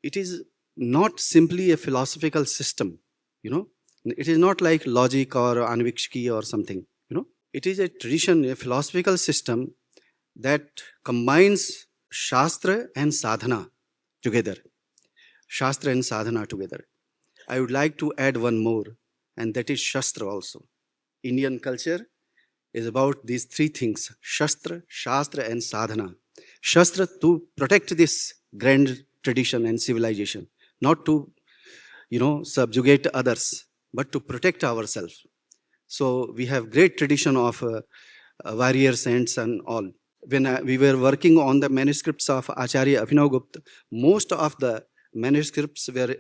it is not simply a philosophical system, you know. It is not like logic or anvikshki or something, you know. It is a tradition, a philosophical system that combines Shastra and Sadhana together. Shastra and Sadhana together. I would like to add one more, and that is Shastra also. Indian culture is about these three things: Shastra, Shastra, and Sadhana. Shastra to protect this grand tradition and civilization, not to, subjugate others, but to protect ourselves. So we have great tradition of warrior saints and all. When we were working on the manuscripts of Acharya Abhinavagupta, most of the manuscripts were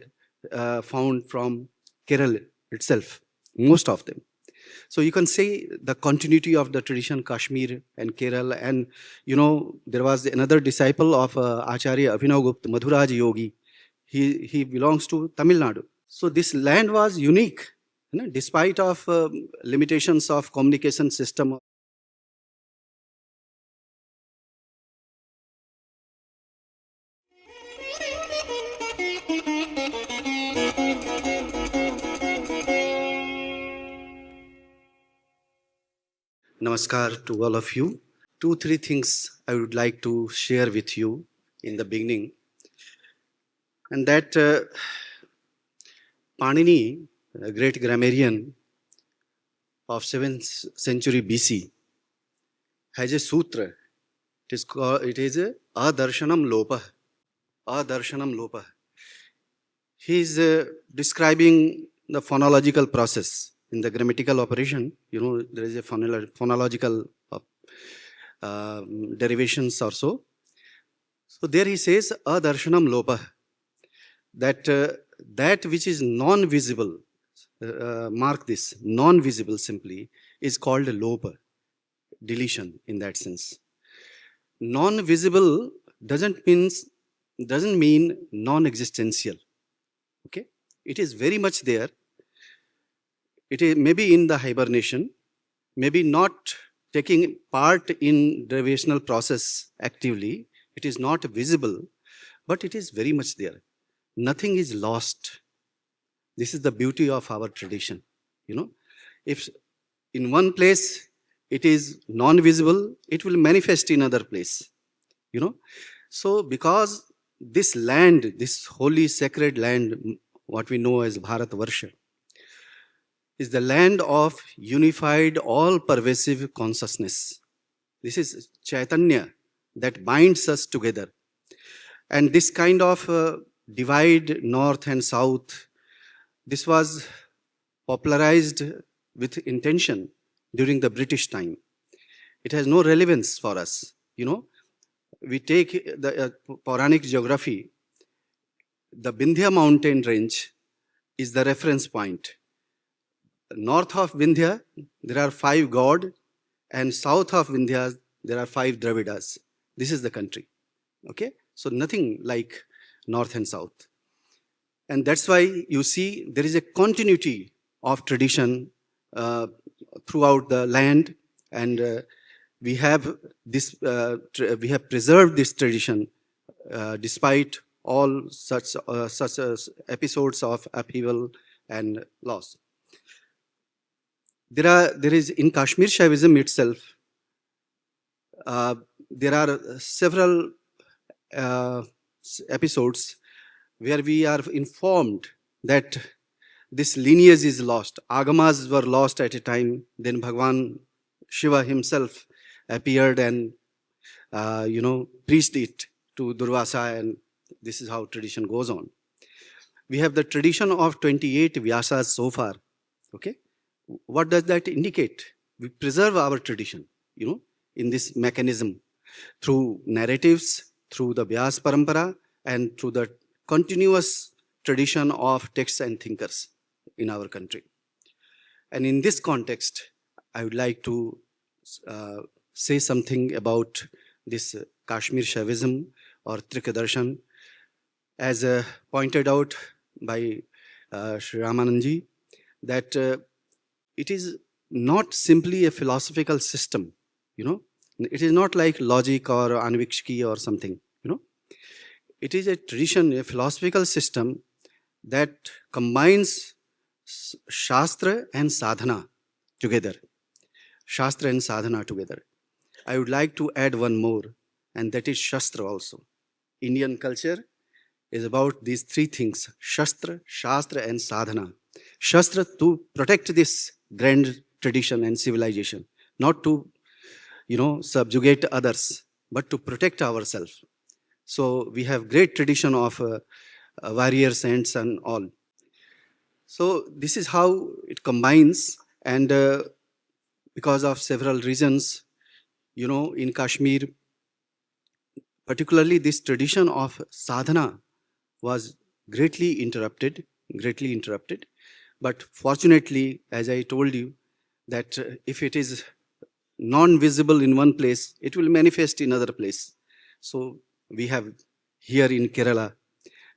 found from Kerala itself, most of them. So you can say the continuity of the tradition, Kashmir and Kerala. And, there was another disciple of Acharya Abhinavagupta, Madhuraj Yogi. He belongs to Tamil Nadu. So this land was unique, despite of limitations of communication system. Namaskar to all of you. 2-3 things I would like to share with you in the beginning. And that Panini, a great grammarian of 7th century BC, has a sutra. It is a Adarshanam Lopa. Adarshanam Lopa. He is describing the phonological process in the grammatical operation. There is a phonological derivations or so. So there he says Adarshanam Lopa, that that which is non-visible, mark this, non-visible simply, is called a lopa, deletion in that sense. Non-visible doesn't mean non-existential. Okay, it is very much there. It is maybe in the hibernation, maybe not taking part in derivational process actively. It is not visible, but it is very much there. Nothing is lost. This is the beauty of our tradition. If in one place it is non-visible, it will manifest in other place. So because this land, this holy sacred land, what we know as Bharata Varsha, is the land of unified, all-pervasive consciousness. This is Chaitanya that binds us together. And this kind of divide north and south, this was popularized with intention during the British time. It has no relevance for us. We take the Puranic geography. The Vindhya mountain range is the reference point. North of Vindhya, there are 5 gods, and south of Vindhya, there are 5 Dravidas. This is the country. Okay? So nothing like north and south. And that's why you see there is a continuity of tradition throughout the land, and we have this. We have preserved this tradition despite all such episodes of upheaval and loss. There is in Kashmir Shaivism itself. There are several episodes where we are informed that this lineage is lost. Agamas were lost at a time. Then Bhagwan Shiva himself appeared and preached it to Durvasa, and this is how tradition goes on. We have the tradition of 28 Vyasas so far. Okay, what does that indicate? We preserve our tradition, in this mechanism through narratives, through the Vyas Parampara, and through the continuous tradition of texts and thinkers in our country. And in this context, I would like to say something about this Kashmir Shaivism or Trikadarshan, as pointed out by Sri Ramananji, that it is not simply a philosophical system, It is not like logic or anvikshki or something, It is a tradition, a philosophical system that combines Shastra and Sadhana together. Shastra and Sadhana together. I would like to add one more, and that is Shastra also. Indian culture is about these three things: Shastra, Shastra, and Sadhana. Shastra to protect this grand tradition and civilization, not to, subjugate others, but to protect ourselves. So we have great tradition of warrior saints and all. So this is how it combines, and because of several reasons, in Kashmir, particularly this tradition of sadhana was greatly interrupted. But fortunately, as I told you, that if it is non-visible in one place, it will manifest in other place. So we have here in Kerala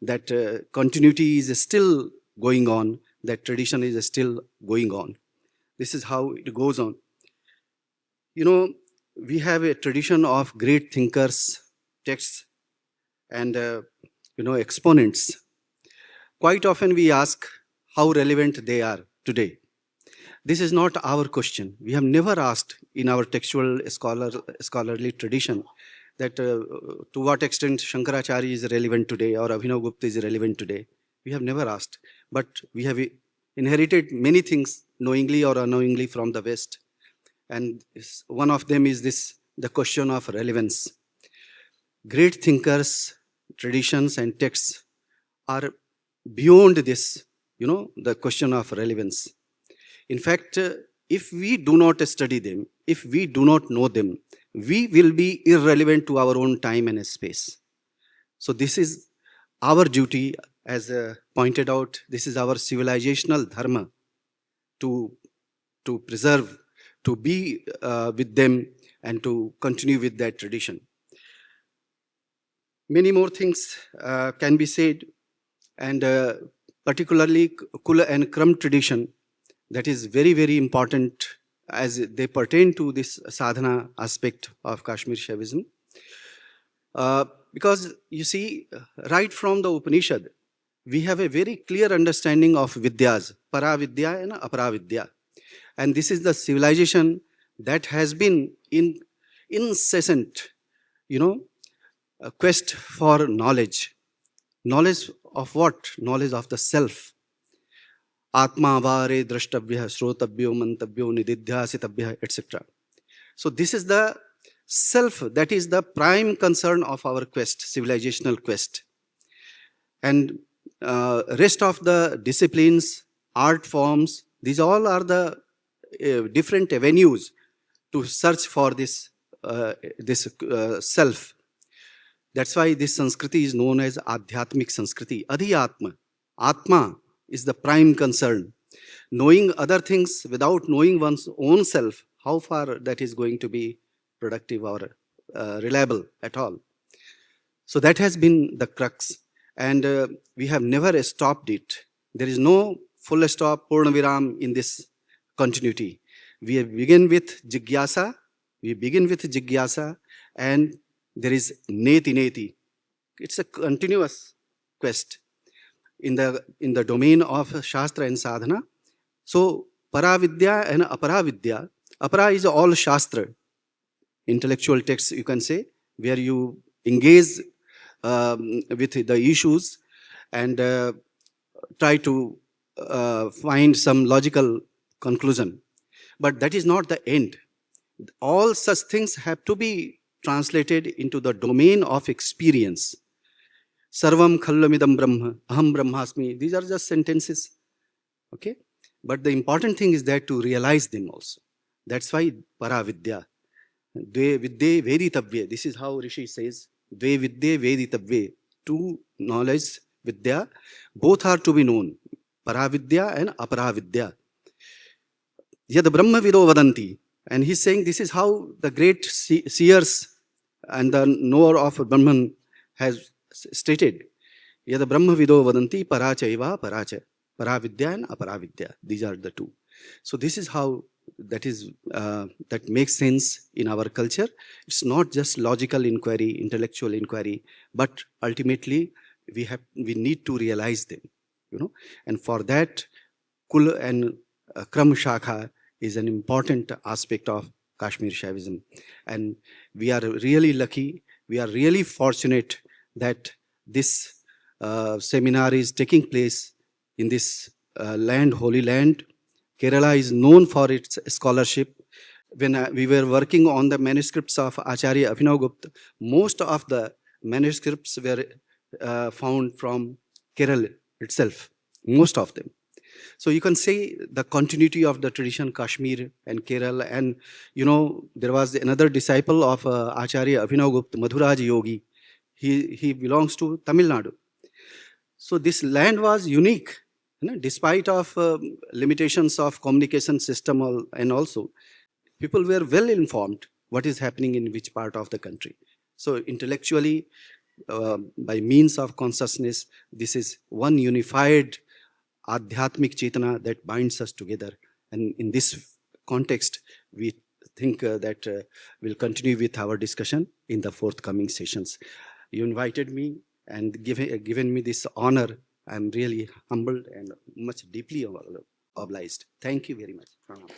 that continuity is still going on, that tradition is still going on. This is how it goes on. We have a tradition of great thinkers, texts, and exponents. Quite often we ask how relevant they are today. This is not our question. We have never asked in our textual scholarly tradition that to what extent Shankaracharya is relevant today or Abhinavagupta is relevant today. We have never asked. But we have inherited many things knowingly or unknowingly from the West. And one of them is the question of relevance. Great thinkers, traditions, and texts are beyond this, the question of relevance. In fact, if we do not study them, if we do not know them, we will be irrelevant to our own time and space. So this is our duty, as pointed out, this is our civilizational dharma to preserve, to be with them and to continue with that tradition. Many more things can be said, and particularly Kula and Krama tradition, that is very, very important as they pertain to this sadhana aspect of Kashmir Shaivism. Because you see, right from the Upanishad, we have a very clear understanding of vidyas, para vidya and apara vidya. And this is the civilization that has been in incessant, a quest for knowledge. Knowledge of what? Knowledge of the self. Atma vare drashtabhya srotabhyo mantabhyo nididhyasitabhya, etc. So this is the self, that is the prime concern of our quest, civilizational quest. And rest of the disciplines, art forms, these all are the different avenues to search for this self. That's why this Sanskriti is known as Adhyatmik Sanskriti. Adhyatma. Atma is the prime concern. Knowing other things without knowing one's own self, how far that is going to be productive or reliable at all. So that has been the crux. And we have never stopped it. There is no full stop, Purna Viram in this continuity. We begin with Jigyasa, and there is Neti. It's a continuous quest in the domain of Shastra and Sadhana. So Paravidya and Aparavidya. Apara is all Shastra, intellectual texts, you can say, where you engage with the issues and try to find some logical conclusion. But that is not the end. All such things have to be translated into the domain of experience. Sarvam khallamidam brahma, aham brahmasmi. These are just sentences. Okay? But the important thing is that to realize them also. That's why paravidya. Dve vidye veditavye. This is how Rishi says. Dve vidye veditavye. Two knowledge, vidya, both are to be known. Paravidya and aparavidya. Yad brahma vido vadanti. And he's saying this is how the great seers and the knower of Brahman has stated. Yad brahma vido vadanti parachaiva paracha. Paravidya and aparavidya. These are the two. So this is how that makes sense in our culture. It's not just logical inquiry, intellectual inquiry, but ultimately we need to realize them, and for that Kula and Krama Shakha is an important aspect of Kashmir Shaivism. And we are really lucky, we are really fortunate that this seminar is taking place in this land, holy land. Kerala is known for its scholarship. When we were working on the manuscripts of Acharya Abhinavagupta, most of the manuscripts were found from Kerala itself, most of them. So you can say the continuity of the tradition, Kashmir and Kerala. And, there was another disciple of Acharya Abhinavagupta, Madhuraj Yogi. He belongs to Tamil Nadu. So this land was unique, despite of limitations of communication system, and also people were well informed what is happening in which part of the country. So intellectually, by means of consciousness, this is one unified Adhyatmik Chetana that binds us together. And in this context, we think that we'll continue with our discussion in the forthcoming sessions. You invited me and given me this honor. I'm really humbled and much deeply obliged. Thank you very much. Pranam.